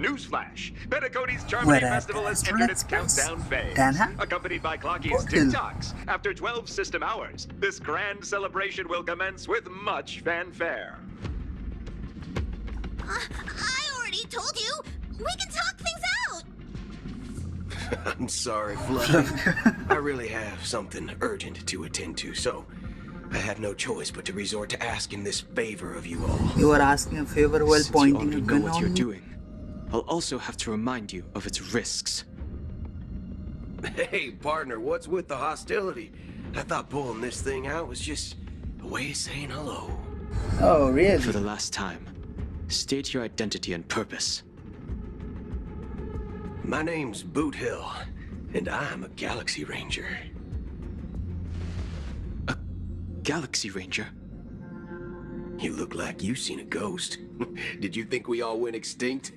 Newsflash, Panacony's Charming Festival has entered its countdown phase. Accompanied by Clocky's TikToks. After 12 system hours, this grand celebration will commence with much fanfare. I already told you! We can talk things out! I'm sorry, Fluffy. I really have something urgent to attend to, so I had no choice but to resort to asking this favor of you all. You are asking a favor while Since pointing you a already gun know what on you're me? doing, I'll also have to remind you of its risks. Hey, partner, what's with the hostility? I thought pulling this thing out was just a way of saying hello. Oh, really? For the last time, state your identity and purpose. My name's Boothill, and I'm a Galaxy Ranger. A Galaxy Ranger? You look like you've seen a ghost. Did you think we all went extinct?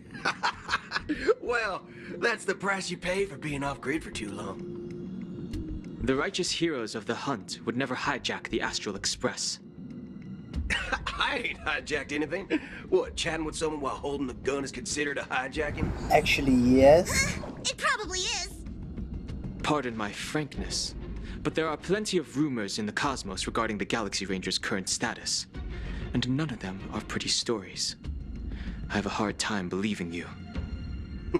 Well, that's the price you pay for being off-grid for too long. The righteous heroes of the hunt would never hijack the Astral Express. I ain't hijacked anything. What, chatting with someone while holding the gun is considered a hijacking? Actually, yes. It probably is. Pardon my frankness, but there are plenty of rumors in the cosmos regarding the Galaxy Ranger's current status, and none of them are pretty stories. I have a hard time believing you.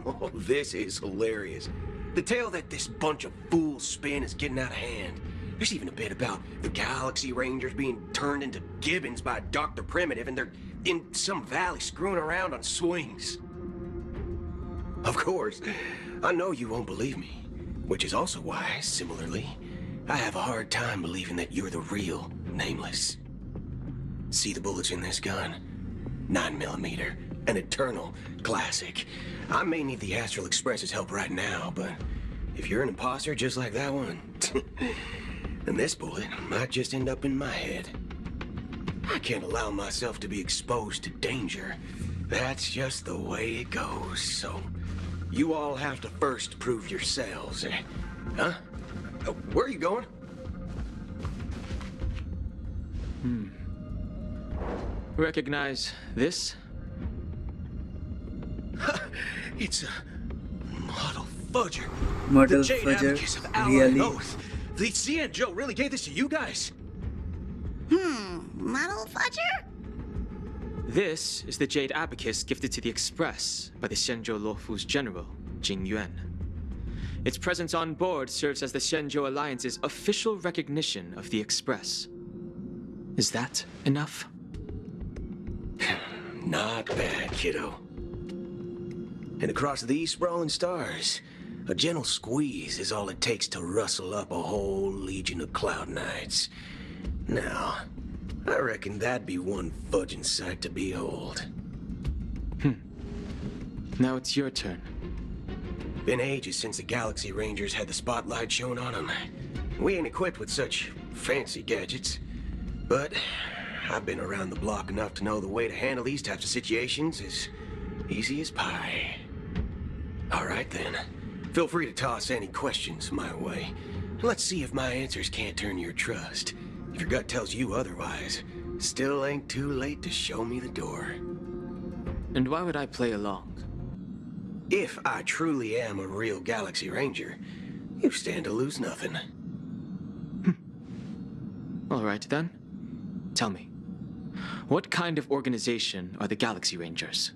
Oh, this is hilarious. The tale that this bunch of fools spin is getting out of hand. There's even a bit about the Galaxy Rangers being turned into gibbons by Dr. Primitive, and they're in some valley screwing around on swings. Of course, I know you won't believe me, which is also why, similarly, I have a hard time believing that you're the real Nameless. See the bullets in this gun? 9mm, an eternal classic. I may need the Astral Express's help right now, but if you're an imposter just like that one, then this bullet might just end up in my head. I can't allow myself to be exposed to danger. That's just the way it goes, so you all have to first prove yourselves. Huh? Where are you going? Recognize this? It's a model fudger. Model the Jade fudger, Abacus of Allied really? Oath. The CN Joe really gave this to you guys? Model fudger? This is the Jade Abacus gifted to the Express by the Shenzhou Luofu's general, Jing Yuan. Its presence on board serves as the Shenzhou Alliance's official recognition of the Express. Is that enough? Not bad, kiddo. And across these sprawling stars, a gentle squeeze is all it takes to rustle up a whole legion of Cloud Knights. Now, I reckon that'd be one fudging sight to behold. Now it's your turn. Been ages since the Galaxy Rangers had the spotlight shown on them. We ain't equipped with such fancy gadgets, but I've been around the block enough to know the way to handle these types of situations is easy as pie. All right then, feel free to toss any questions my way. Let's see if my answers can't turn your trust. If your gut tells you otherwise, still ain't too late to show me the door. And why would I play along? If I truly am a real Galaxy Ranger, you stand to lose nothing. All right then. Tell me, what kind of organization are the Galaxy Rangers?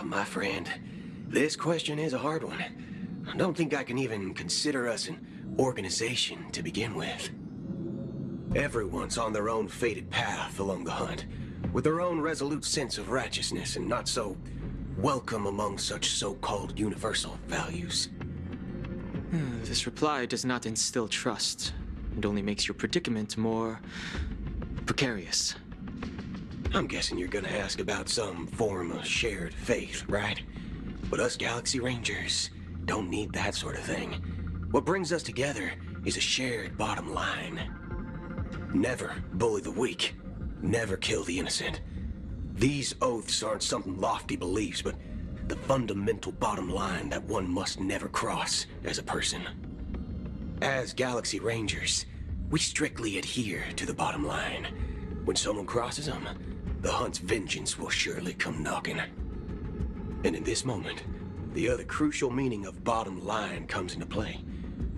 My friend, this question is a hard one. I don't think I can even consider us an organization to begin with. Everyone's on their own fated path along the hunt, with their own resolute sense of righteousness and not so welcome among such so-called universal values. This reply does not instill trust, and only makes your predicament more precarious. I'm guessing you're gonna ask about some form of shared faith, right? But us Galaxy Rangers don't need that sort of thing. What brings us together is a shared bottom line. Never bully the weak. Never kill the innocent. These oaths aren't some lofty beliefs, but the fundamental bottom line that one must never cross as a person. As Galaxy Rangers, we strictly adhere to the bottom line. When someone crosses them, the hunt's vengeance will surely come knocking. And in this moment, the other crucial meaning of bottom line comes into play.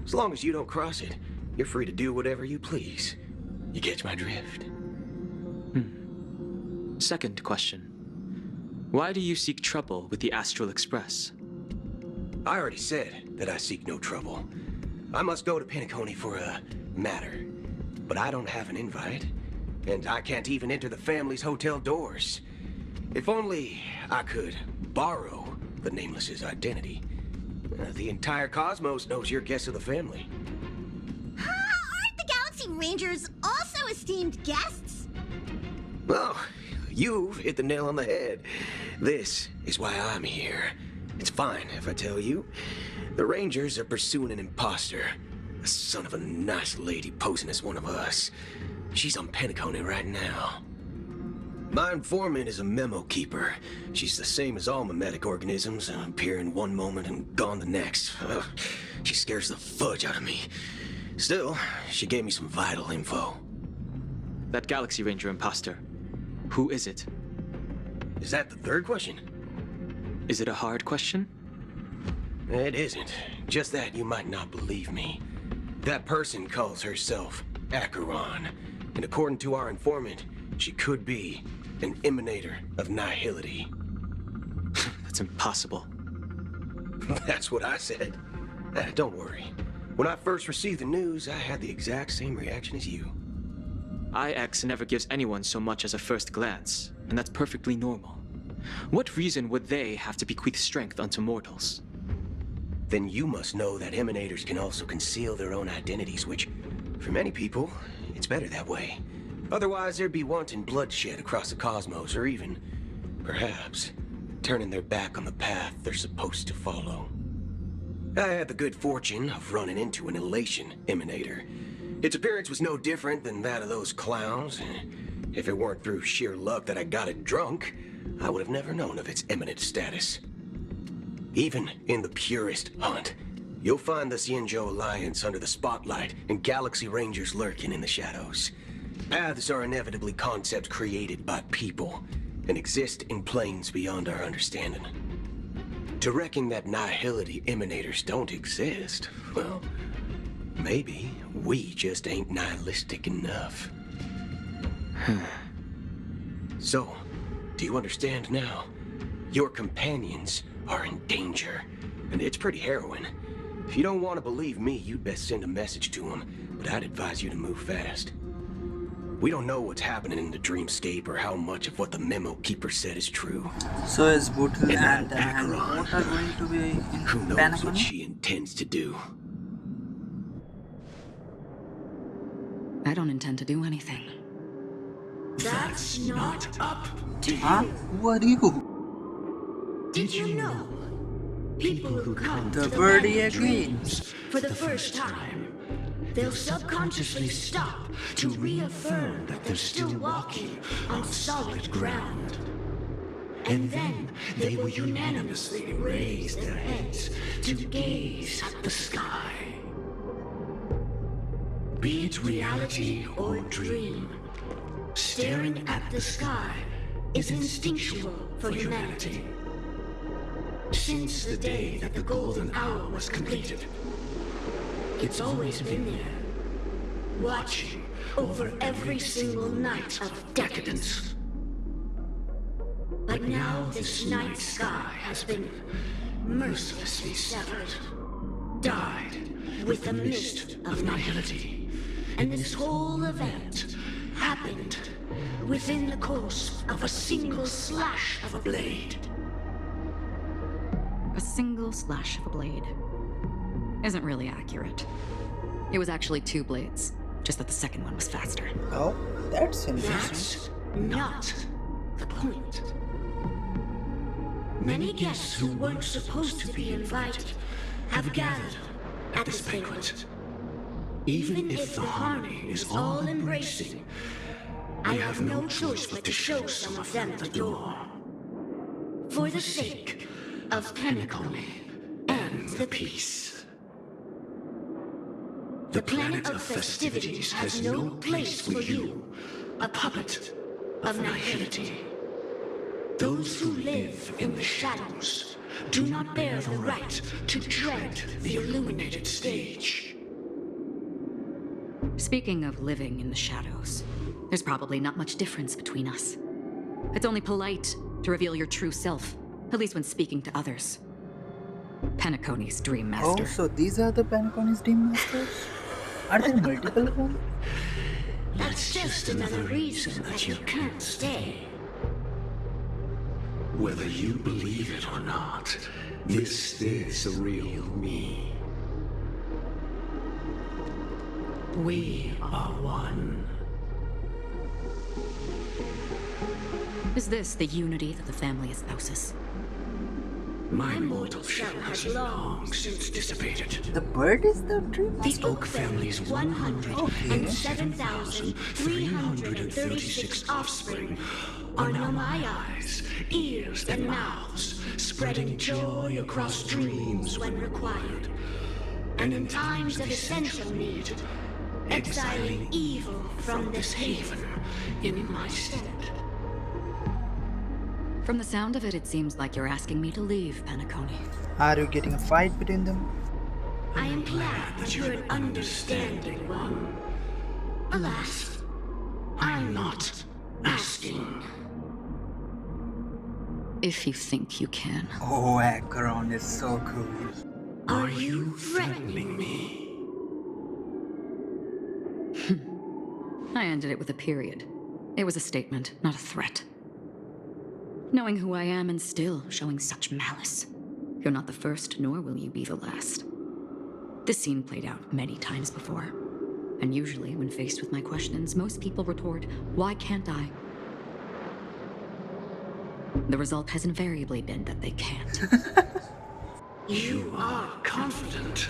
As long as you don't cross it, you're free to do whatever you please. You catch my drift? Second question. Why do you seek trouble with the Astral Express? I already said that I seek no trouble. I must go to Panacony for a matter. But I don't have an invite, and I can't even enter the family's hotel doors. If only I could borrow the Nameless's identity. The entire cosmos knows you're guests of the family. Aren't the Galaxy Rangers also esteemed guests? Well, you've hit the nail on the head. This is why I'm here. It's fine if I tell you. The Rangers are pursuing an imposter. A son of a nice lady posing as one of us. She's on Panacony right now. My informant is a memo keeper. She's the same as all mimetic organisms, appearing one moment and gone the next. Ugh, she scares the fudge out of me. Still, she gave me some vital info. That Galaxy Ranger imposter. Who is it? Is that the third question? Is it a hard question? It isn't. Just that you might not believe me. That person calls herself Acheron, and according to our informant, she could be an emanator of nihility. That's impossible. That's what I said. Don't worry. When I first received the news, I had the exact same reaction as you. IX never gives anyone so much as a first glance, and that's perfectly normal. What reason would they have to bequeath strength unto mortals? Then you must know that emanators can also conceal their own identities, which, for many people, it's better that way. Otherwise, there'd be wanton bloodshed across the cosmos, or even, perhaps, turning their back on the path they're supposed to follow. I had the good fortune of running into an elation emanator. Its appearance was no different than that of those clowns. If it weren't through sheer luck that I got it drunk, I would have never known of its eminent status. Even in the purest hunt, you'll find the Xianzhou Alliance under the spotlight and Galaxy Rangers lurking in the shadows. Paths are inevitably concepts created by people and exist in planes beyond our understanding. To reckon that nihility emanators don't exist, well, maybe we just ain't nihilistic enough. So, do you understand now? Your companions are in danger, and it's pretty harrowing. If you don't want to believe me, you'd best send a message to them, but I'd advise you to move fast. We don't know what's happening in the dreamscape or how much of what the memo keeper said is true. So is Boothill and Acheron, what are going to be in who knows what Panacony? she intends to do? I don't intend to do anything. That's not up to you. Huh? Who are you? Did you know? People who come The to the birdie land of again. dreams for the first time, they'll subconsciously stop to reaffirm that they're still walking on solid ground. And then they will unanimously raise their heads to gaze at the sky. Be it reality or dream, staring at the sky is instinctual for humanity. Since the day that the golden hour was completed, it's always been there, watching over every single night of decadence. But now this night sky has been mercilessly severed, dyed with the mist of nihility. And this whole event happened within the course of a single slash of a blade. A single slash of a blade isn't really accurate. It was actually 2 blades, just that the second one was faster. Oh, that's interesting. That's not the point. Many guests who weren't supposed to be invited have gathered at this banquet. Even if the harmony is all-embracing, I have no choice but to show some of them the door. For the sake of Panacony and the peace. The planet of festivities has no place for you, a puppet of nihility. Those who live in the shadows do not bear the right to tread the illuminated stage. Speaking of living in the shadows, there's probably not much difference between us. It's only polite to reveal your true self, at least when speaking to others. Panacony's Dream Master. Oh, so these are the Panacony's Dream Masters? Are there multiple of them? That's just another reason that you can't stay. Whether you believe it or not, this is the real me. We are one. Is this the unity that the family espouses? My mortal shell has long since dissipated. The bird is the Dream The Master? Oak family's 107,336 offspring are now my eyes, ears, and mouths, spreading joy across dreams when required, and in times of essential need, exiling evil from this haven in my stead. From the sound of it, it seems like you're asking me to leave, Panacony. Are you getting a fight between them? I am glad that you're an understanding one. Alas, I'm not asking. If you think you can. Oh, Acheron is so cool. Are you threatening me? I ended it with a period. It was a statement, not a threat. Knowing who I am and still showing such malice. You're not the first, nor will you be the last. This scene played out many times before. And usually, when faced with my questions, most people retort, "Why can't I?" The result has invariably been that they can't. You are confident,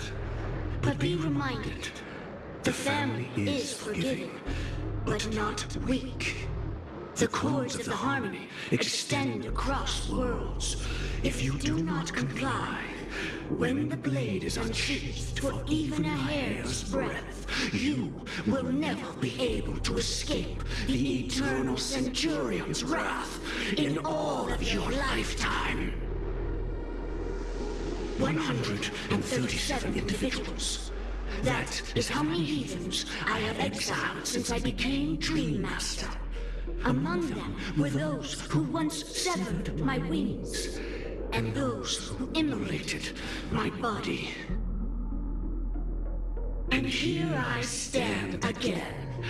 but be reminded, the family is forgiving, but not weak. The cords of the harmony extend across worlds. If you do not comply, when the blade is unsheathed for even a hair's breadth, you will never be able to escape the eternal Centurion's wrath in all of your lifetime. 137 individuals. That is how many heathens I have exiled since I became Dream Master. Among them were those who once severed my wings, and those who immolated my body. And here I stand again,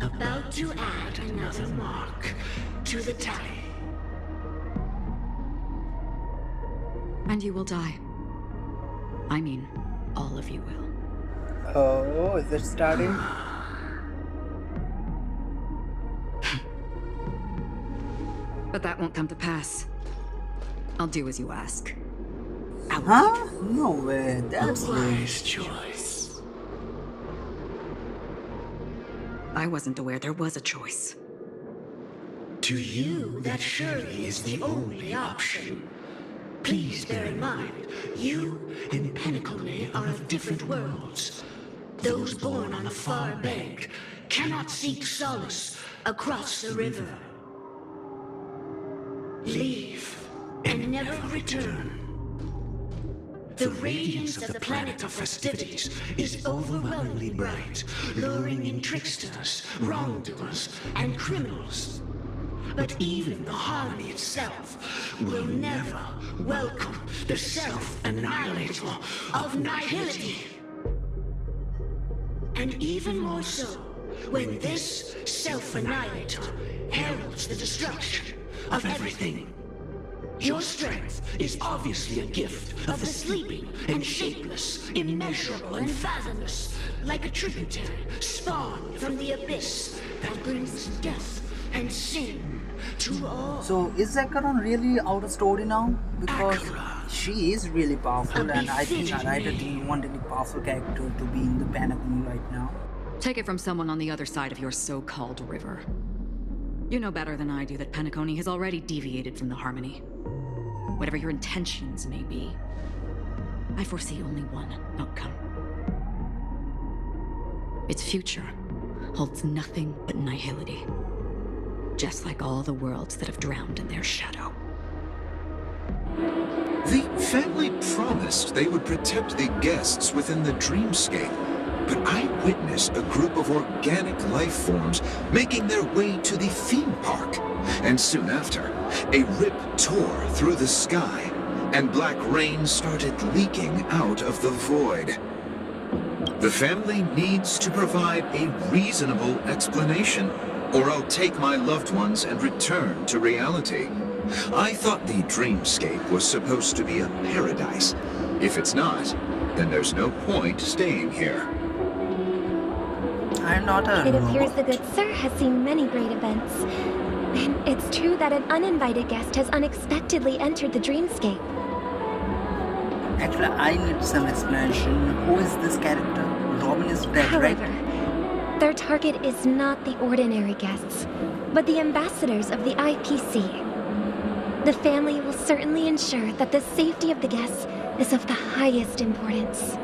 about to add another mark to the tally. And you will die. I mean, all of you will. Oh, is it starting? But that won't come to pass. I'll do as you ask. Huh? No way, that's Wise choice. I wasn't aware there was a choice. To you, that surely is the only option. Please bear in mind, you and Panacony are of different worlds. Those born on the far bank cannot seek solace across the river. Leave and never return. The radiance of the planet of festivities is overwhelmingly bright, luring in tricksters, wrongdoers, and criminals. But even the harmony itself will never welcome the self-annihilator of nihility. And even more so, when this self-annihilator heralds the destruction of everything. Your strength is obviously a gift of the sleeping and shapeless, immeasurable and fathomless, like a tributary spawned from the abyss that brings death and sin to all. So is Acheron really out of story now? Because she is really powerful, and I think our writer didn't want any powerful character to be in the Panacony right now. Take it from someone on the other side of your so-called river. You know better than I do that Panacony has already deviated from the harmony. Whatever your intentions may be, I foresee only one outcome. Its future holds nothing but nihility. just like all the worlds that have drowned in their shadow. The family promised they would protect the guests within the dreamscape, but I witnessed a group of organic life forms making their way to the theme park. And soon after, a rip tore through the sky, and black rain started leaking out of the void. The family needs to provide a reasonable explanation, or I'll take my loved ones and return to reality. I thought the dreamscape was supposed to be a paradise. If it's not, then there's no point staying here. I'm not a It appears robot. the good sir has seen many great events. And it's true that an uninvited guest has unexpectedly entered the dreamscape. Actually, I need some explanation. Who is this character? Robin is dead, However, right? their target is not the ordinary guests, but the ambassadors of the IPC. The family will certainly ensure that the safety of the guests is of the highest importance.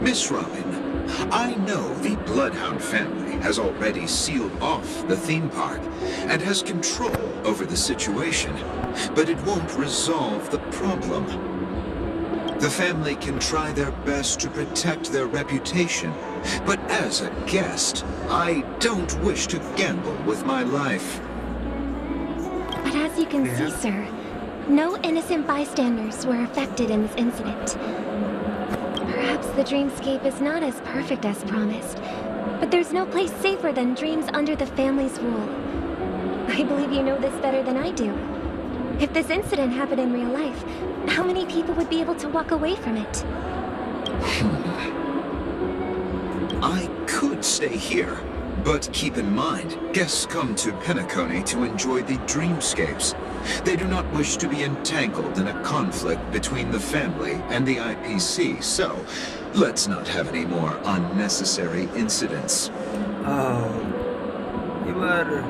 Miss Robin, I know the Bloodhound family has already sealed off the theme park and has control over the situation, but it won't resolve the problem. The family can try their best to protect their reputation, but as a guest, I don't wish to gamble with my life. But as you can see, sir, no innocent bystanders were affected in this incident. Perhaps the dreamscape is not as perfect as promised, but there's no place safer than dreams under the family's rule. I believe you know this better than I do. If this incident happened in real life, how many people would be able to walk away from it? I could stay here, but keep in mind, guests come to Panacony to enjoy the dreamscapes. They do not wish to be entangled in a conflict between the family and the IPC, so let's not have any more unnecessary incidents. Oh, you were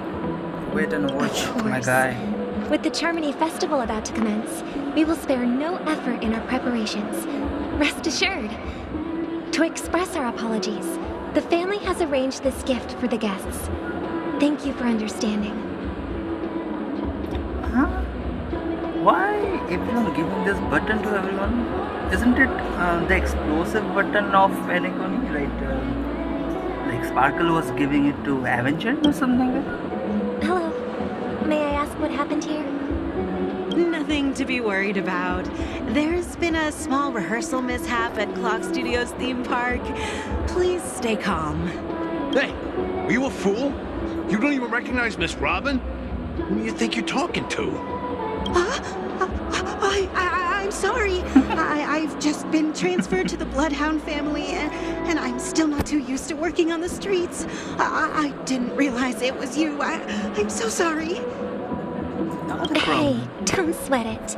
wait and watch, my guy. With the Charmony Festival about to commence, we will spare no effort in our preparations. Rest assured. To express our apologies, the family has arranged this gift for the guests. Thank you for understanding. Huh? Why everyone giving this button to everyone? Isn't it the explosive button of Panacony? Like Sparkle was giving it to Avenger or something? Hello. May I ask what happened here? Nothing to be worried about. There's been a small rehearsal mishap at Clock Studios theme park. Please stay calm. Hey, are you a fool? You don't even recognize Miss Robin? Who do you think you're talking to? I'm sorry. I've just been transferred to the Bloodhound family, and I'm still not too used to working on the streets. I didn't realize it was you. I'm so sorry. Hey, don't sweat it.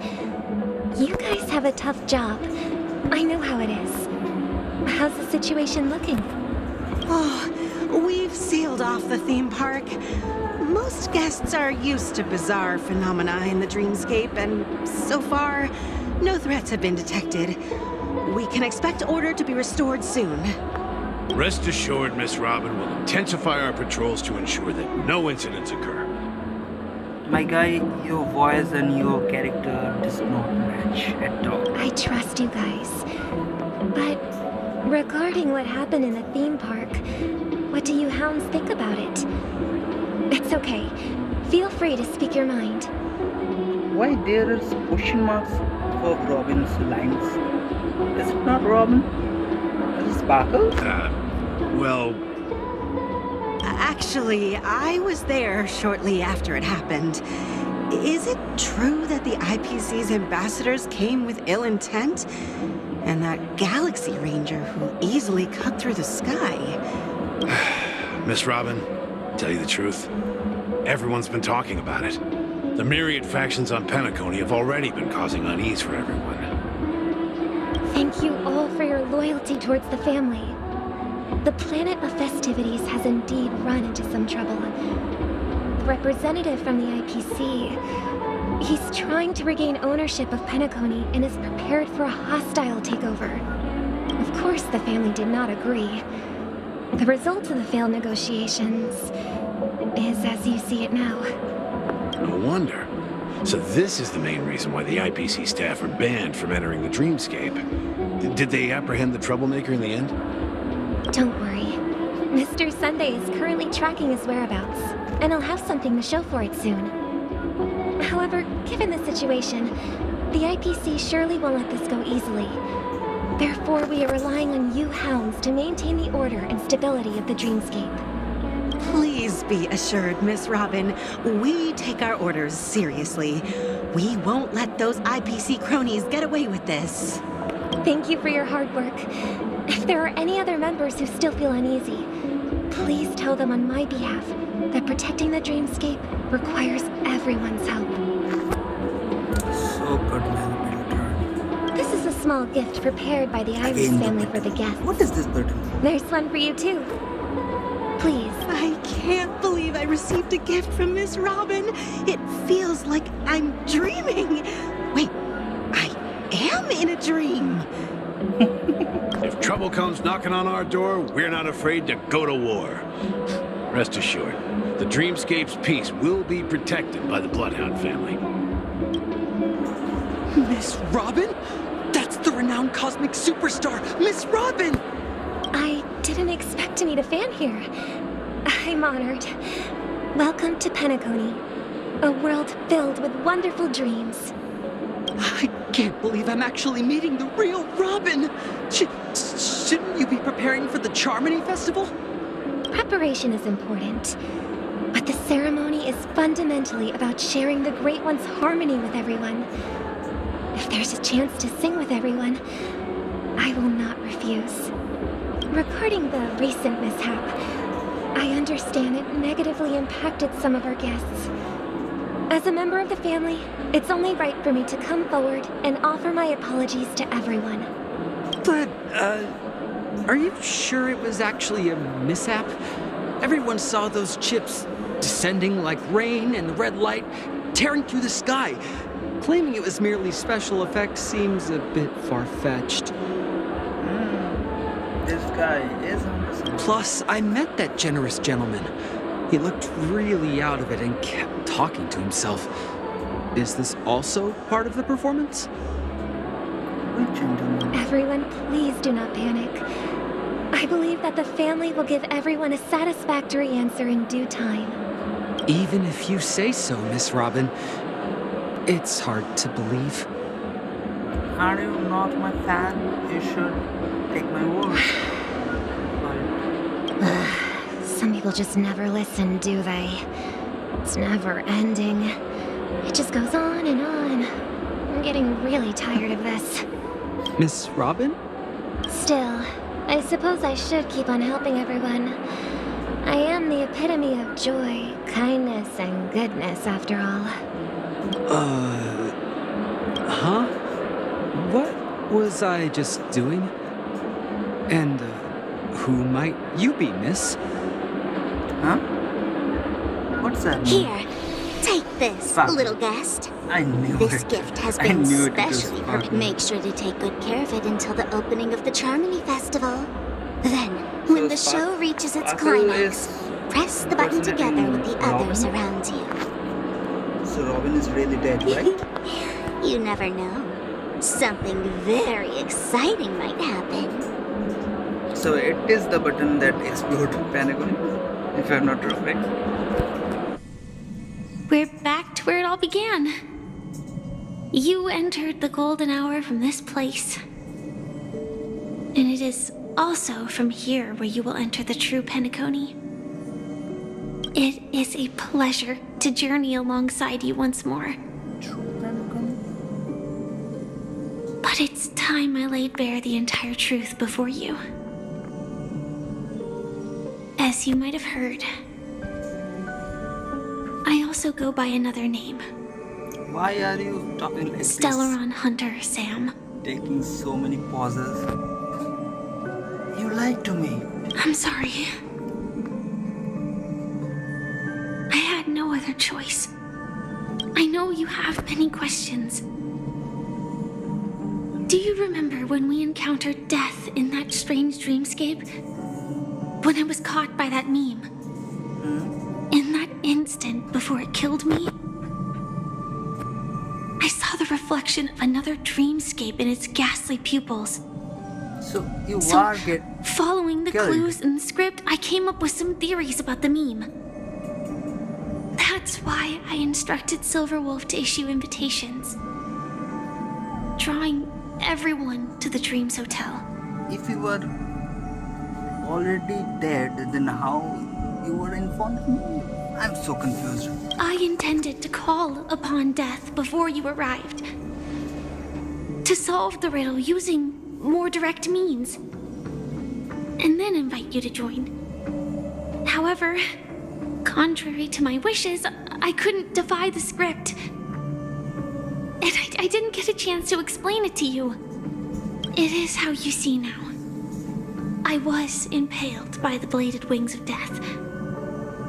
You guys have a tough job. I know how it is. How's the situation looking? Oh, we've sealed off the theme park. Most guests are used to bizarre phenomena in the dreamscape, and so far, no threats have been detected. We can expect order to be restored soon. Rest assured, Miss Robin will intensify our patrols to ensure that no incidents occur. My guy, your voice and your character does not match at all. I trust you guys. But regarding what happened in the theme park, what do you hounds think about it? It's okay. Feel free to speak your mind. Why there is question marks for Robin's lines? Is it not Robin? Is it Sparkle? Well... Actually, I was there shortly after it happened. Is it true that the IPC's ambassadors came with ill intent? And that Galaxy Ranger who easily cut through the sky? Miss Robin, tell you the truth, everyone's been talking about it. The myriad factions on Panacony have already been causing unease for everyone. Thank you all for your loyalty towards the family. The planet of festivities has indeed run into some trouble. The representative from the IPC, he's trying to regain ownership of Panacony and is prepared for a hostile takeover. Of course, the family did not agree. The result of the failed negotiations is as you see it now. No wonder. So this is the main reason why the IPC staff are banned from entering the dreamscape. Did they apprehend the troublemaker in the end? Don't worry. Mr. Sunday is currently tracking his whereabouts, and he'll have something to show for it soon. However, given the situation, the IPC surely won't let this go easily. Therefore, we are relying on you hounds to maintain the order and stability of the dreamscape. Please be assured, Miss Robin, we take our orders seriously. We won't let those IPC cronies get away with this. Thank you for your hard work. If there are any other members who still feel uneasy, please tell them on my behalf that protecting the dreamscape requires everyone's help. So good, man. This is a small gift prepared by the Iris family for the guests. What is this button? There's one for you too. Please. I can't believe I received a gift from Miss Robin. It feels like I'm dreaming. Wait, I am in a dream. If trouble comes knocking on our door, we're not afraid to go to war. Rest assured, the dreamscape's peace will be protected by the Bloodhound family. Miss Robin? That's the renowned cosmic superstar, Miss Robin! I didn't expect to meet a fan here. I'm honored. Welcome to Panacony, a world filled with wonderful dreams. I can't believe I'm actually meeting the real Robin! Shouldn't you be preparing for the Charmony Festival? Preparation is important, but the ceremony is fundamentally about sharing the Great One's harmony with everyone. If there's a chance to sing with everyone, I will not refuse. Regarding the recent mishap, I understand it negatively impacted some of our guests. As a member of the family, it's only right for me to come forward and offer my apologies to everyone. But, are you sure it was actually a mishap? Everyone saw those chips descending like rain and the red light tearing through the sky. Claiming it was merely special effects seems a bit far-fetched. This guy is on the side. Plus, I met that generous gentleman. He looked really out of it and kept talking to himself. Is this also part of the performance? Which gentleman? Everyone, please do not panic. I believe that the family will give everyone a satisfactory answer in due time. Even if you say so, Miss Robin, it's hard to believe. Are you not my fan? You should take my word. Some people just never listen, do they? It's never ending. It just goes on and on. I'm getting really tired of this. Miss Robin? Still, I suppose I should keep on helping everyone. I am the epitome of joy, kindness, and goodness, after all. Huh? What was I just doing? And, who might you be, miss? Huh? What's that? Here, take this, Fuck. little guest. I knew This it. gift has I been knew it was specially prepared. fucking- Make sure to take good care of it until the opening of the Charmony Festival. Then, when the show reaches its climax, press the button together with the others around you. So Robin is really dead, right? You never know. Something very exciting might happen. So it is the button that exploded Panacony, if I'm not wrong. We're back to where it all began. You entered the golden hour from this place. And it is also from here where you will enter the true Panacony. It is a pleasure to journey alongside you once more. But it's time I laid bare the entire truth before you. As you might have heard, I also go by another name. Why are you talking like this? Stellaron Hunter Sam. Taking so many pauses. You lied to me. I'm sorry. I had no other choice. I know you have many questions. Do you remember when we encountered death in that strange dreamscape? When I was caught by that meme? In that instant before it killed me, I saw the reflection of another dreamscape in its ghastly pupils. So you are following the killed. clues in the script, I came up with some theories about the meme. That's why I instructed Silverwolf to issue invitations, drawing everyone to the Dreams Hotel. If you were already dead, then how you were informed me? I'm so confused. I intended to call upon death before you arrived, to solve the riddle using more direct means, and then invite you to join. However, contrary to my wishes, I couldn't defy the script. And I didn't get a chance to explain it to you. It is how you see now. I was impaled by the bladed wings of death.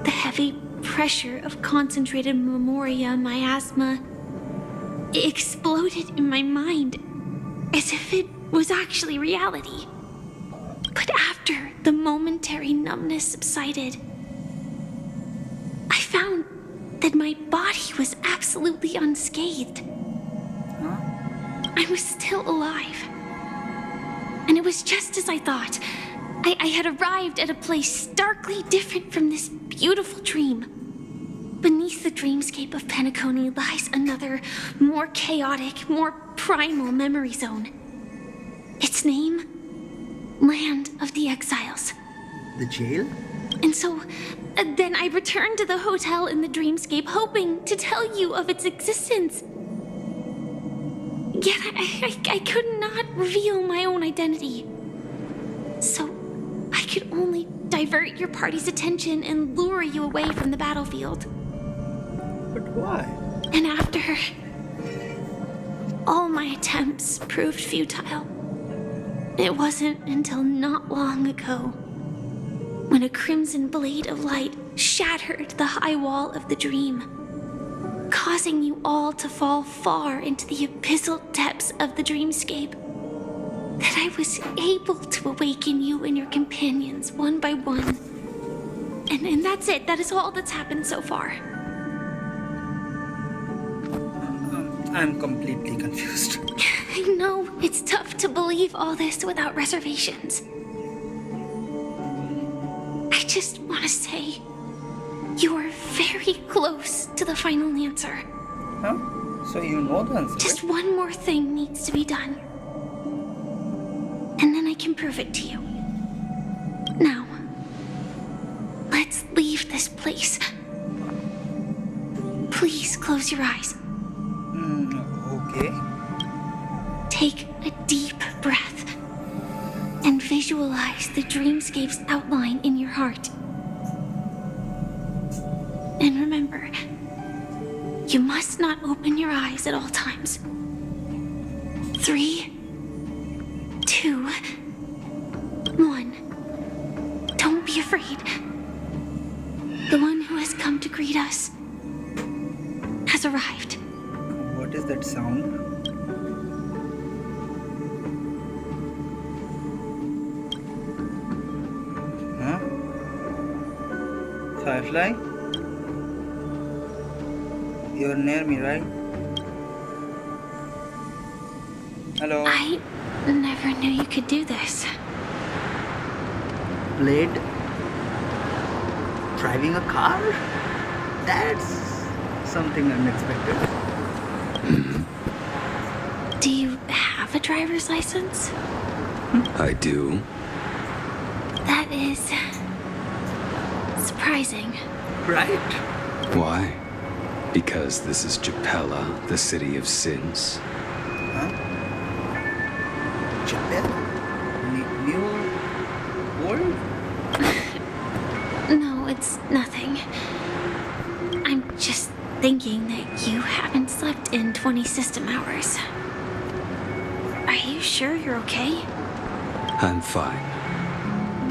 The heavy pressure of concentrated memoria miasma exploded in my mind as if it was actually reality. But after the momentary numbness subsided, I found that my body was absolutely unscathed. I was still alive. And it was just as I thought. I had arrived at a place starkly different from this beautiful dream. Beneath the dreamscape of Panacony lies another, more chaotic, more primal memory zone. Its name? Land of the Exiles. The jail? And so, then I returned to the hotel in the dreamscape, hoping to tell you of its existence. Yet I could not reveal my own identity. So, I could only divert your party's attention and lure you away from the battlefield. But why? And after all my attempts proved futile, it wasn't until not long ago when a crimson blade of light shattered the high wall of the dream, causing you all to fall far into the abyssal depths of the dreamscape, that I was able to awaken you and your companions one by one. And that's it. That is all that's happened so far. I'm completely confused. I know it's tough to believe all this without reservations. I just want to say, you are very close to the final answer. Huh? So you know the answer? Just one more thing needs to be done. And then I can prove it to you. Now, let's leave this place. Please close your eyes. Okay. Take a deep breath and visualize the dreamscape's outline in your heart. And remember, you must not open your eyes at all times. 3, 2, 1. Don't be afraid. The one who has come to greet us has arrived. What is that sound? Huh? Firefly? You're near me, right? Hello? I never knew you could do this. Blade? Driving a car? That's something unexpected. Do you have a driver's license? I do. That is surprising. Right? Why? Because this is Japella, the city of sins. Huh? Japella? New world? No, it's nothing. I'm just thinking that you haven't slept in 20 system hours. Are you sure you're okay? I'm fine.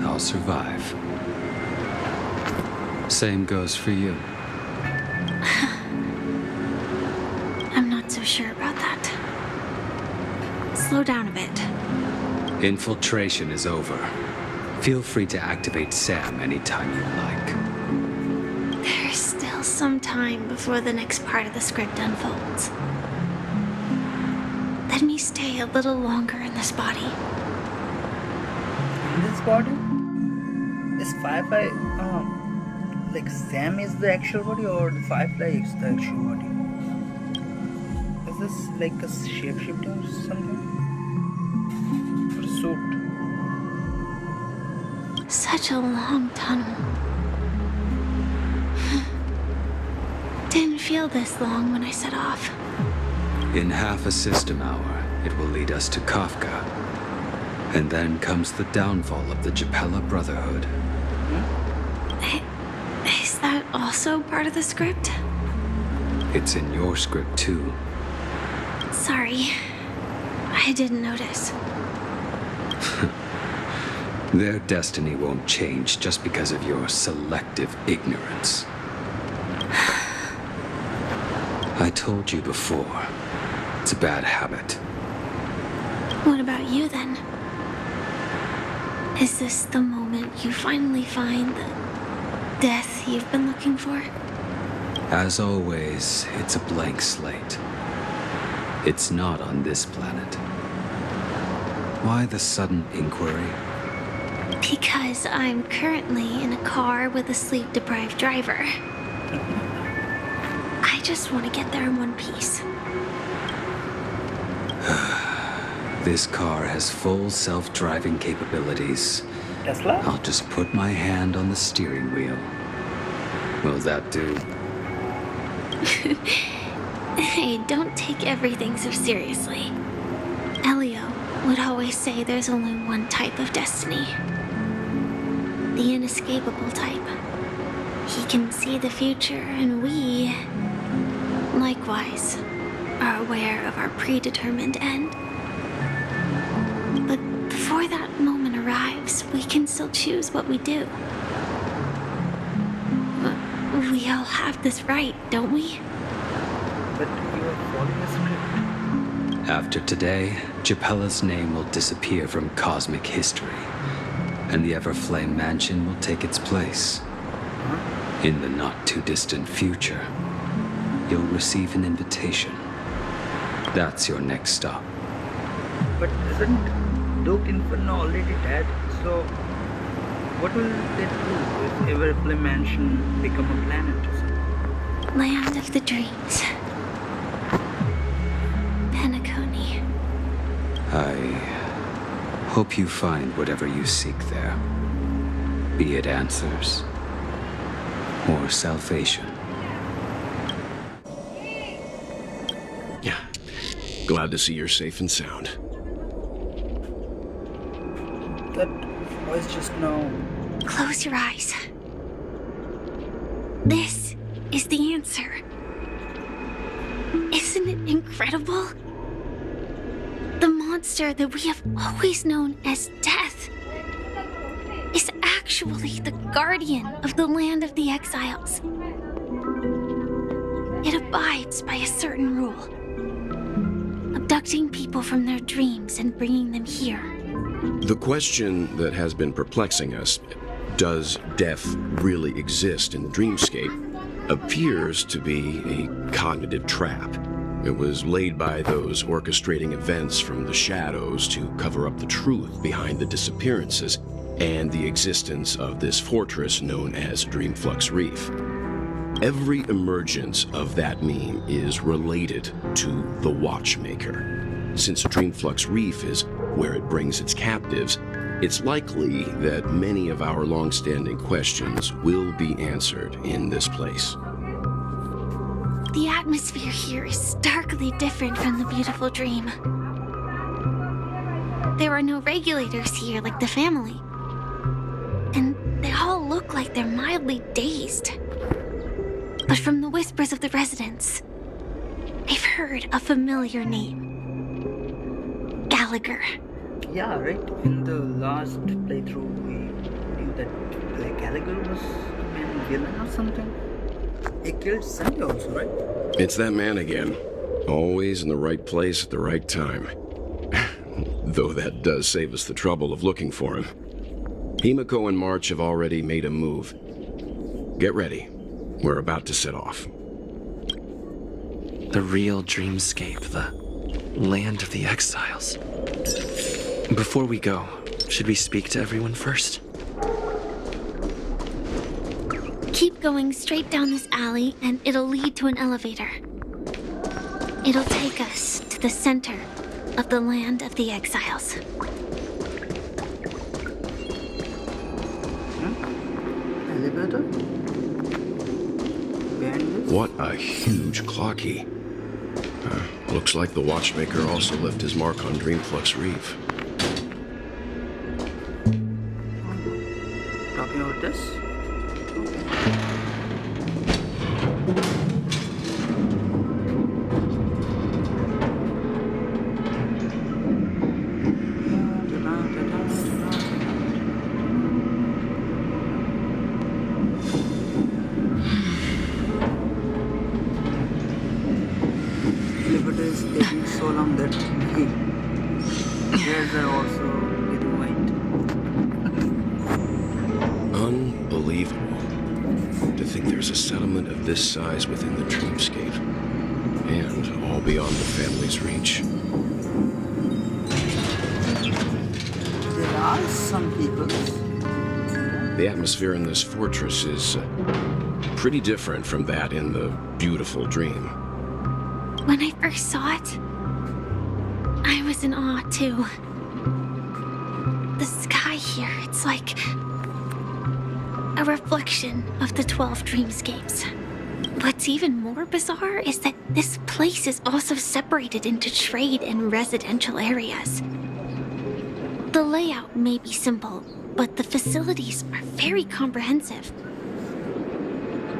I'll survive. Same goes for you. I'm not so sure about that. Slow down a bit. Infiltration is over. Feel free to activate Sam anytime you like. some time before the next part of the script unfolds. Let me stay a little longer in this body. In this body? Is Firefly, like Sam is the actual body or the Firefly is the actual body? Is this like a shape-shifting or something? Or a suit? Such a long tunnel. Didn't feel this long when I set off. In half a system hour, it will lead us to Kafka. And then comes the downfall of the Japella Brotherhood. Is that also part of the script? It's in your script too. Sorry. I didn't notice. Their destiny won't change just because of your selective ignorance. I told you before, it's a bad habit. What about you then? Is this the moment you finally find the death you've been looking for? As always, it's a blank slate. It's not on this planet. Why the sudden inquiry? Because I'm currently in a car with a sleep-deprived driver. I just want to get there in one piece. This car has full self-driving capabilities. Tesla? I'll just put my hand on the steering wheel. Will that do? Hey, don't take everything so seriously. Elio would always say there's only one type of destiny. The inescapable type. He can see the future, and we, likewise, are aware of our predetermined end. But before that moment arrives, we can still choose what we do. We all have this right, don't we? But you are following a script. After today, Japella's name will disappear from cosmic history, and the Everflame Mansion will take its place. In the not-too-distant future, you'll receive an invitation. That's your next stop. But isn't Duke Inferno already dead? So, what will they do if Everflame Mansion become a planet or something? Land of the Dreams. Panacony. I hope you find whatever you seek there. Be it answers or salvation. Yeah. Glad to see you're safe and sound. That voice just now. Close your eyes. This is the answer. Isn't it incredible? The monster that we have always known as Death is actually the guardian of the land of the exiles. It abides by a certain rule, abducting people from their dreams and bringing them here. The question that has been perplexing us, does death really exist in the dreamscape, appears to be a cognitive trap. It was laid by those orchestrating events from the shadows to cover up the truth behind the disappearances and the existence of this fortress known as Dreamflux Reef. Every emergence of that meme is related to the Watchmaker. Since Dreamflux Reef is where it brings its captives, it's likely that many of our long-standing questions will be answered in this place. The atmosphere here is starkly different from the beautiful dream. There are no regulators here like the family. And they all look like they're mildly dazed. But from the whispers of the residents, I've heard a familiar name. Gallagher. Yeah, right. In the last playthrough, we knew that Gallagher was the main villain or something. He killed Sandy also, right? It's that man again. Always in the right place at the right time. Though that does save us the trouble of looking for him. Himiko and March have already made a move. Get ready. We're about to set off. The real dreamscape, the land of the exiles. Before we go, should we speak to everyone first? Keep going straight down this alley, and it'll lead to an elevator. It'll take us to the center of the land of the exiles. Elevator? What a huge clock key. Looks like the watchmaker also left his mark on Dreamflux Reef. Talking about this? This size within the dreamscape, and all beyond the family's reach. There are some people. The atmosphere in this fortress is pretty different from that in the beautiful dream. When I first saw it, I was in awe too. The sky here, it's like a reflection of the 12 dreamscapes. What's even more bizarre is that this place is also separated into trade and residential areas. The layout may be simple, but the facilities are very comprehensive.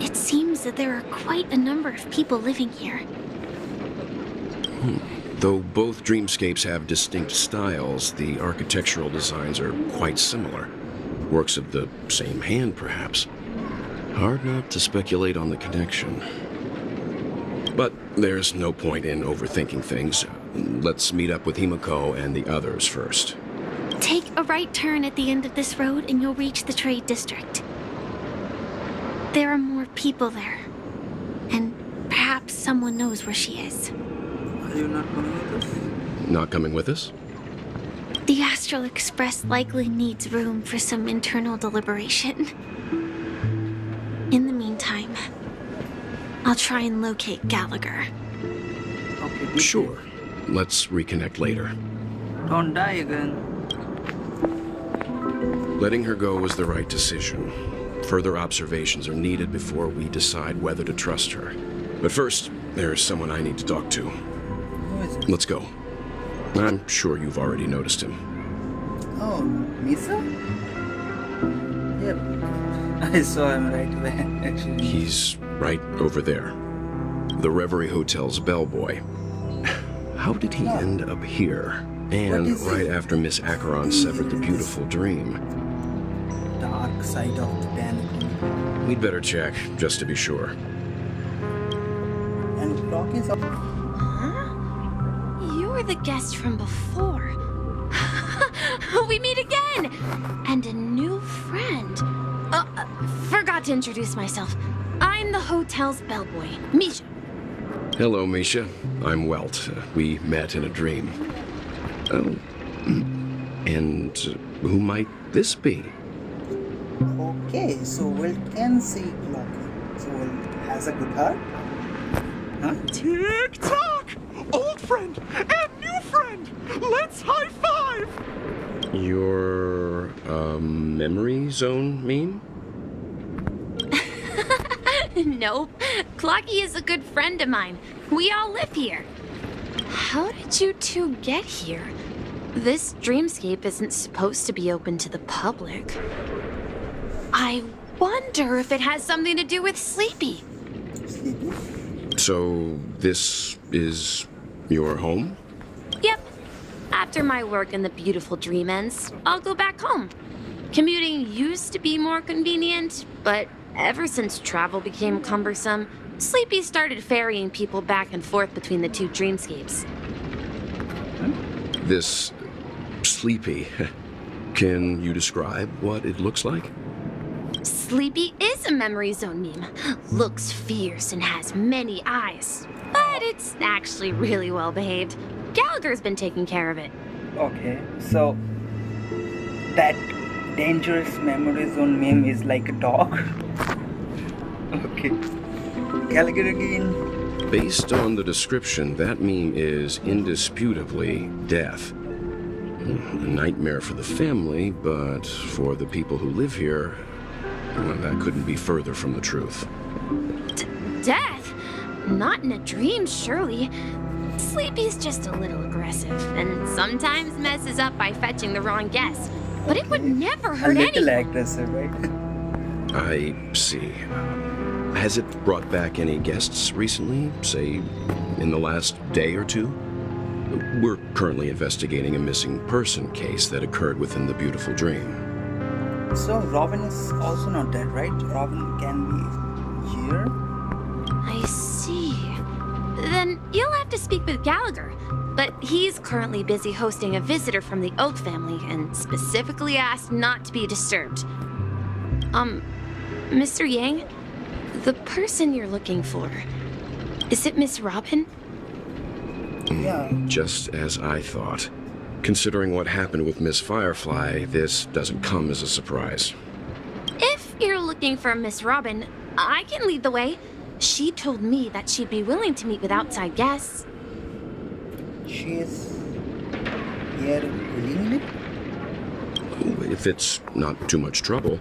It seems that there are quite a number of people living here. Though both dreamscapes have distinct styles, the architectural designs are quite similar. Works of the same hand, perhaps. Hard not to speculate on the connection. But there's no point in overthinking things. Let's meet up with Himiko and the others first. Take a right turn at the end of this road and you'll reach the trade district. There are more people there. And perhaps someone knows where she is. Are you not coming with us? Not coming with us? The Astral Express likely needs room for some internal deliberation. In the meantime, I'll try and locate Gallagher. Okay, sure. Let's reconnect later. Don't die again. Letting her go was the right decision. Further observations are needed before we decide whether to trust her. But first, there's someone I need to talk to. Who is it? Let's go. I'm sure you've already noticed him. Oh, Misa? Yep. I saw him right away, actually. He's right over there. The Reverie Hotel's bellboy. How did he end up here? And right after Miss Acheron severed the beautiful dream. Dark side of the Panacony. We'd better check, just to be sure. And clock is up. You were the guest from before. We meet again! And a new friend. Forgot to introduce myself. I'm the hotel's bellboy, Misha. Hello, Misha. I'm Welt. We met in a dream. Oh. And who might this be? Okay, so Welt can see clock. So Welt has a good heart? Huh? Tick-tock! Old friend and new friend! Let's high-five! Your, memory zone meme? Nope. Clocky is a good friend of mine. We all live here. How did you two get here? This dreamscape isn't supposed to be open to the public. I wonder if it has something to do with Sleepy. Sleepy? So, this is your home? Yep. After my work in the beautiful dream ends, I'll go back home. Commuting used to be more convenient, but ever since travel became cumbersome, Sleepy started ferrying people back and forth between the two dreamscapes. This Sleepy, can you describe what it looks like? Sleepy is a memory zone meme. Looks fierce and has many eyes. But it's actually really well behaved. Gallagher's been taking care of it. Okay, so that dangerous memory zone meme is like a dog. Okay. Gallagher again. Based on the description, that meme is indisputably death. A nightmare for the family, but for the people who live here, well, that couldn't be further from the truth. Death? Not in a dream, surely. Sleepy's just a little aggressive, and sometimes messes up by fetching the wrong guess. But it would never hurt anyone. A little aggressive, right? I see. Has it brought back any guests recently, say, in the last day or two? We're currently investigating a missing person case that occurred within the beautiful dream. So Robin is also not dead, right? Robin can be here? I see. Then you'll have to speak with Gallagher. But he's currently busy hosting a visitor from the Oak family and specifically asked not to be disturbed. Mr. Yang? The person you're looking for, is it Miss Robin? Yeah. Just as I thought. Considering what happened with Miss Firefly, this doesn't come as a surprise. If you're looking for Miss Robin, I can lead the way. She told me that she'd be willing to meet with outside guests. She is here willingly? If it's not too much trouble.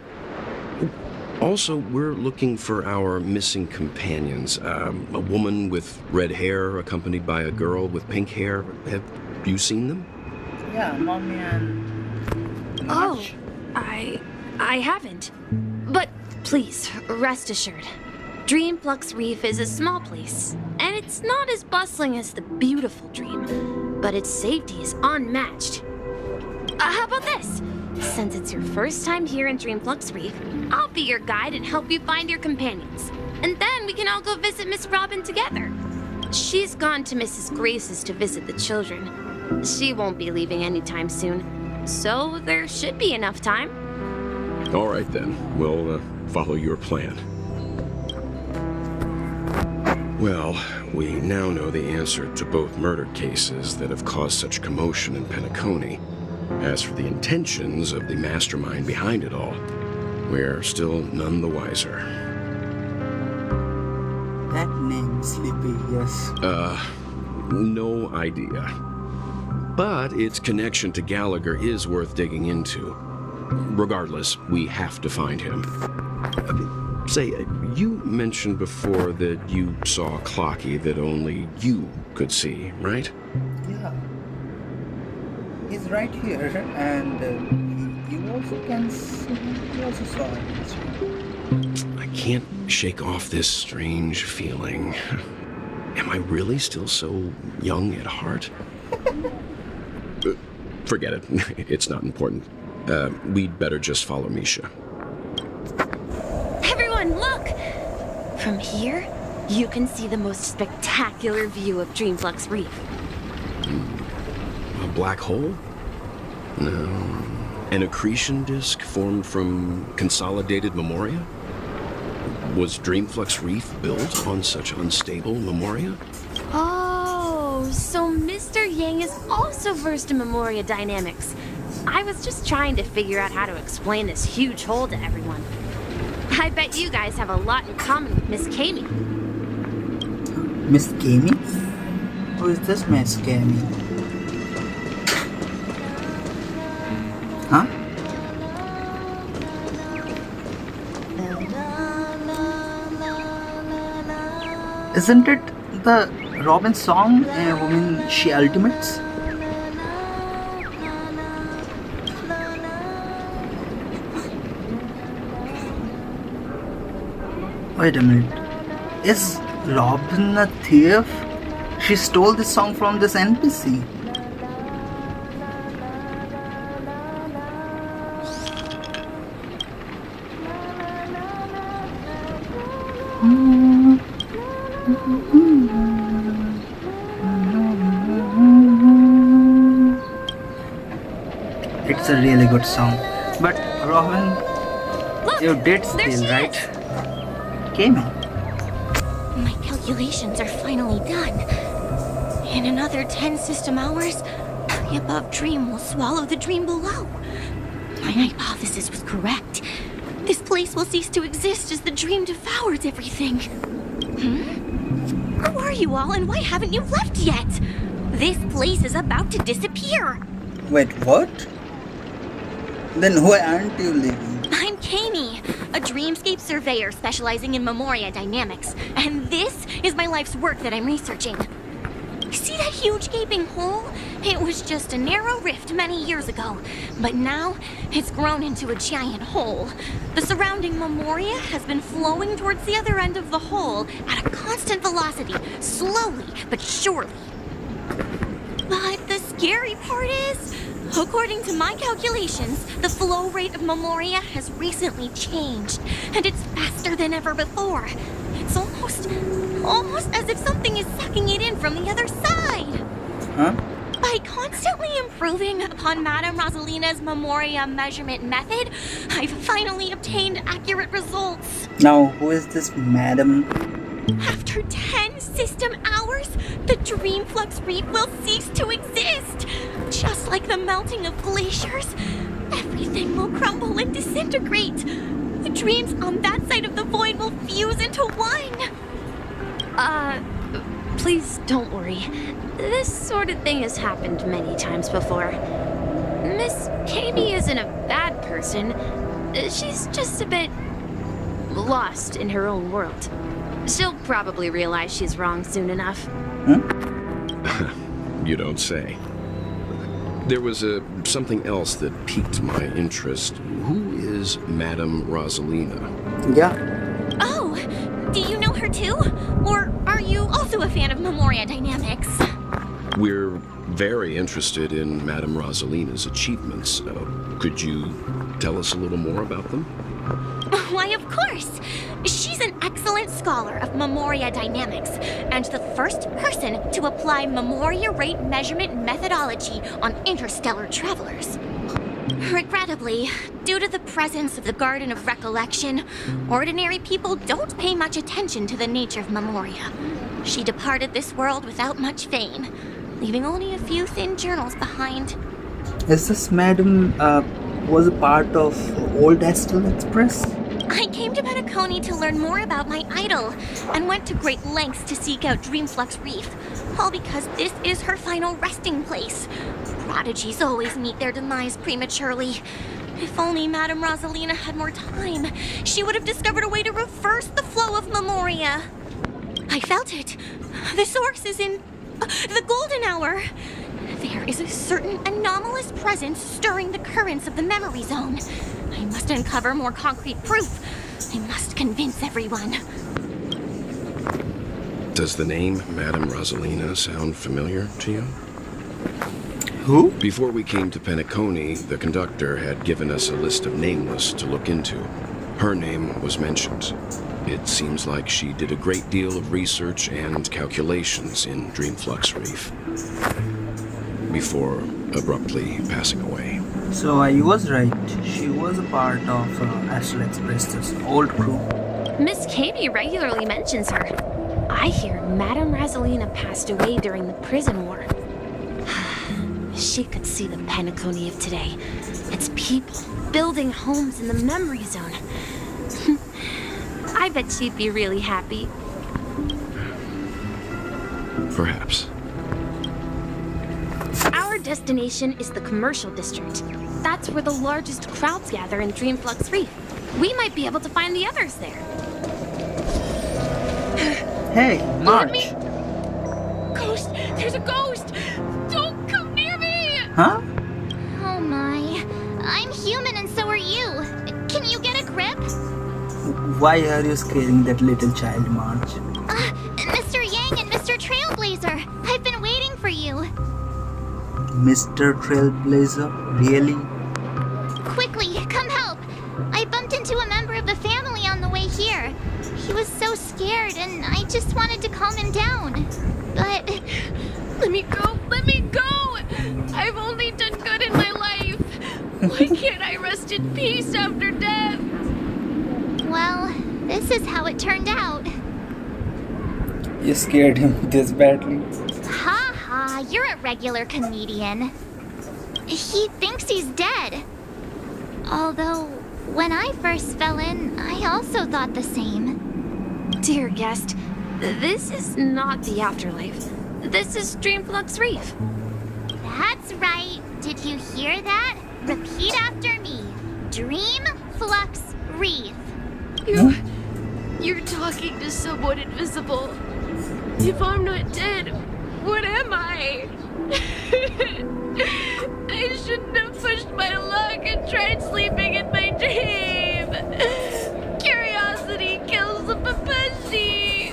Also, we're looking for our missing companions. A woman with red hair accompanied by a girl with pink hair. Have you seen them? Yeah, Mommy and... Oh, I haven't. But please, rest assured. Dreamflux Reef is a small place, and it's not as bustling as the beautiful Dream, but its safety is unmatched. How about this? Since it's your first time here in Dreamflux Reef, I'll be your guide and help you find your companions. And then we can all go visit Miss Robin together. She's gone to Mrs. Grace's to visit the children. She won't be leaving anytime soon, so there should be enough time. All right then, we'll follow your plan. Well, we now know the answer to both murder cases that have caused such commotion in Panacony. As for the intentions of the mastermind behind it all, we're still none the wiser. That name, Sleepy, yes. No idea. But its connection to Gallagher is worth digging into. Regardless, we have to find him. Say, you mentioned before that you saw a clocky that only you could see, right? Yeah. He's right here, and you also can see, you also saw it. I can't shake off this strange feeling. Am I really still so young at heart? Forget it. It's not important. We'd better just follow Misha. Everyone, look! From here, you can see the most spectacular view of Dreamflux Reef. A black hole? No. An accretion disk formed from consolidated memoria? Was Dreamflux Reef built on such unstable memoria? Oh, so Mr. Yang is also versed in memoria dynamics. I was just trying to figure out how to explain this huge hole to everyone. I bet you guys have a lot in common with Miss Kami. Miss Kami? Who is this Miss Kami? Huh? Isn't it the Robin song when she ultimates? Wait a minute. Is Robin a thief? She stole this song from this NPC. It's a really good song, but Robin Look, You did there steal, she right? is. Came in. My calculations are finally done. In another 10 system hours, the above dream will swallow the dream below. My hypothesis was correct. This place will cease to exist as the dream devours everything. Who are you all and why haven't you left yet? This place is about to disappear. Wait, what? Then why aren't you leaving? I'm Kami, a dreamscape surveyor specializing in Memoria dynamics, and this is my life's work that I'm researching. See that huge gaping hole? It was just a narrow rift many years ago, but now it's grown into a giant hole. The surrounding Memoria has been flowing towards the other end of the hole at a constant velocity, slowly but surely. But the scary part is, according to my calculations, the flow rate of Memoria has recently changed, and it's faster than ever before. It's almost as if something is sucking it in from the other side. Huh? By constantly improving upon Madame Rosalina's Memoria measurement method, I've finally obtained accurate results. Now, who is this madam? After 10 system hours, the Dream Flux Reef will cease to exist. Just like the melting of glaciers, everything will crumble and disintegrate. The dreams on that side of the void will fuse into one. Please don't worry. This sort of thing has happened many times before. Miss Kami isn't a bad person. She's just a bit lost in her own world. She'll probably realize she's wrong soon enough. You don't say. There was something else that piqued my interest. Who is Madame Rosalina? Yeah. Oh, do you know her too? Or are you also a fan of Memoria dynamics? We're very interested in Madame Rosalina's achievements. Could you tell us a little more about them? Why, of course. She's an excellent scholar of Memoria dynamics, and the first person to apply Memoria rate measurement methodology on interstellar travelers. Regrettably, due to the presence of the Garden of Recollection, ordinary people don't pay much attention to the nature of Memoria. She departed this world without much fame, leaving only a few thin journals behind. Is this madam was a part of Old Estel Express? I came to Panacony to learn more about my idol, and went to great lengths to seek out Dreamflux Reef, all because this is her final resting place. Prodigies always meet their demise prematurely. If only Madame Rosalina had more time, she would have discovered a way to reverse the flow of Memoria. I felt it. The source is in the golden hour. There is a certain anomalous presence stirring the currents of the memory zone. I must uncover more concrete proof. I must convince everyone. Does the name Madame Rosalina sound familiar to you? Who? Before we came to Panacony, the conductor had given us a list of nameless to look into. Her name was mentioned. It seems like she did a great deal of research and calculations in Dreamflux Reef before abruptly passing away. So I was right. She was a part of Estel Express's old crew. Miss Kami regularly mentions her. I hear Madame Rosalina passed away during the prison war. She could see the Panacony of today. Its people building homes in the memory zone. I bet she'd be really happy. Perhaps. Our destination is the commercial district. That's where the largest crowds gather in Dreamflux Reef. We might be able to find the others there. Hey, March. Ghost! There's a ghost! Don't come near me! Huh? Oh my. I'm human and so are you. Can you get a grip? Why are you scaring that little child, March? Mr. Yang and Mr. Trailblazer, I've been waiting for you. Mr. Trailblazer? Really? Quickly, come help. I bumped into a member of the family on the way here. He was so scared and I just wanted to calm him down. But... Let me go! Let me go! I've only done good in my life. Why can't I rest in peace after death? Well, this is how it turned out. You scared him this badly. Ha ha, you're a regular comedian. He thinks he's dead. Although, when I first fell in, I also thought the same. Dear guest, this is not the afterlife. This is Dreamflux Reef. That's right. Did you hear that? Repeat after me. Dreamflux Reef. You're talking to someone invisible. If I'm not dead, what am I? I shouldn't have pushed my luck and tried sleeping in my dream. Curiosity kills the papashi.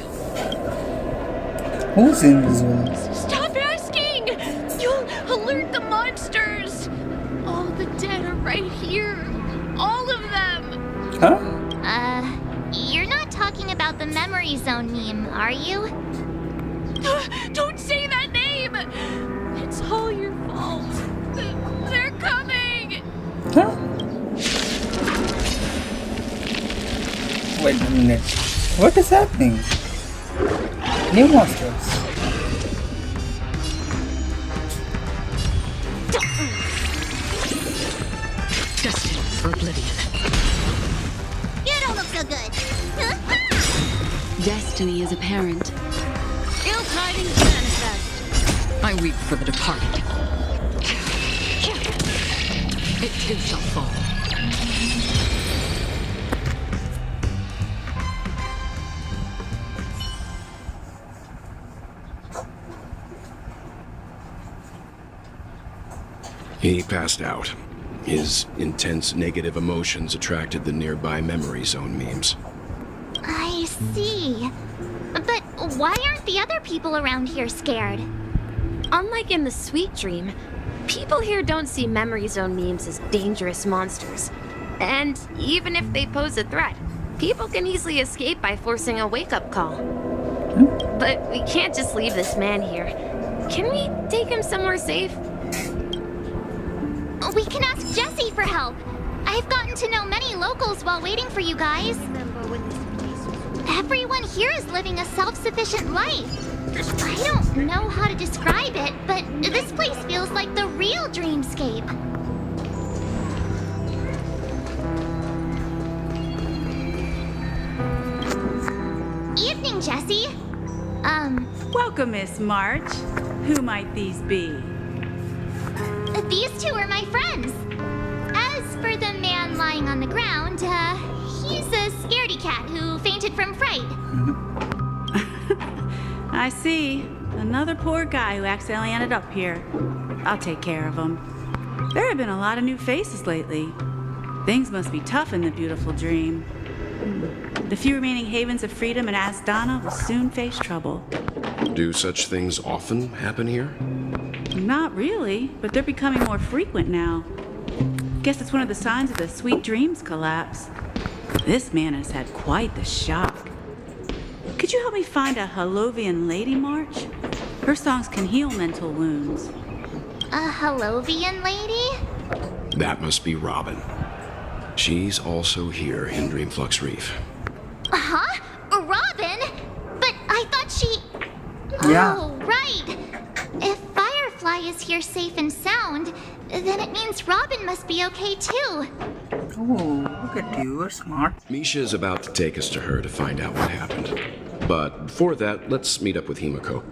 Who's invisible? Stop asking! You'll alert the monsters. All the dead are right here. All of them. Huh? You're not talking about the memory zone meme, are you? Don't say that name! It's all your fault. They're coming! Huh? Wait a minute. What is happening? New monsters. Destined for oblivion. You don't look so good. Destiny is apparent. Ill tidings manifest. I weep for the departed. It too shall fall. He passed out. His intense negative emotions attracted the nearby memory zone memes. I see. But why aren't the other people around here scared? Unlike in the Sweet Dream, people here don't see memory zone memes as dangerous monsters. And even if they pose a threat, people can easily escape by forcing a wake-up call. But we can't just leave this man here. Can we take him somewhere safe? We can ask Jessie for help. I've gotten to know many locals while waiting for you guys. Everyone here is living a self-sufficient life. I don't know how to describe it, but this place feels like the real dreamscape. Evening, Jessie. Welcome, Miss March. Who might these be? These two are my friends. As for the man lying on the ground, he's a scaredy cat who fainted from fright. I see. Another poor guy who accidentally ended up here. I'll take care of him. There have been a lot of new faces lately. Things must be tough in the beautiful dream. The few remaining havens of freedom in Asdana will soon face trouble. Do such things often happen here? Not really, but they're becoming more frequent now. Guess it's one of the signs of the Sweet Dreams collapse. This man has had quite the shock. Could you help me find a Halovian lady, March? Her songs can heal mental wounds. A Halovian lady? That must be Robin. She's also here in Dreamflux Reef. Huh? Robin? But I thought she... Yeah. Oh, right. If Firefly is here safe and sound, then it means Robin must be okay too. Oh, look at you, you're smart. Misha's about to take us to her to find out what happened. But before that, let's meet up with Himiko.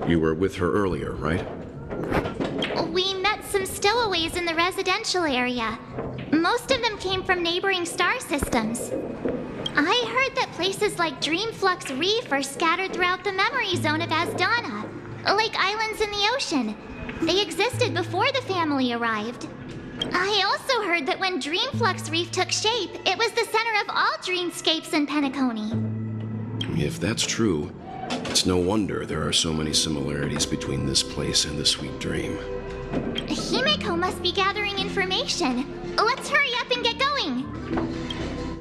You were with her earlier, right? We met some stowaways in the residential area. Most of them came from neighboring star systems. I heard that places like Dreamflux Reef are scattered throughout the memory zone of Asdana, like islands in the ocean. They existed before the family arrived. I also heard that when Dreamflux Reef took shape, it was the center of all dreamscapes in Panacony. If that's true, it's no wonder there are so many similarities between this place and the Sweet Dream. Himiko must be gathering information. Let's hurry up and get going.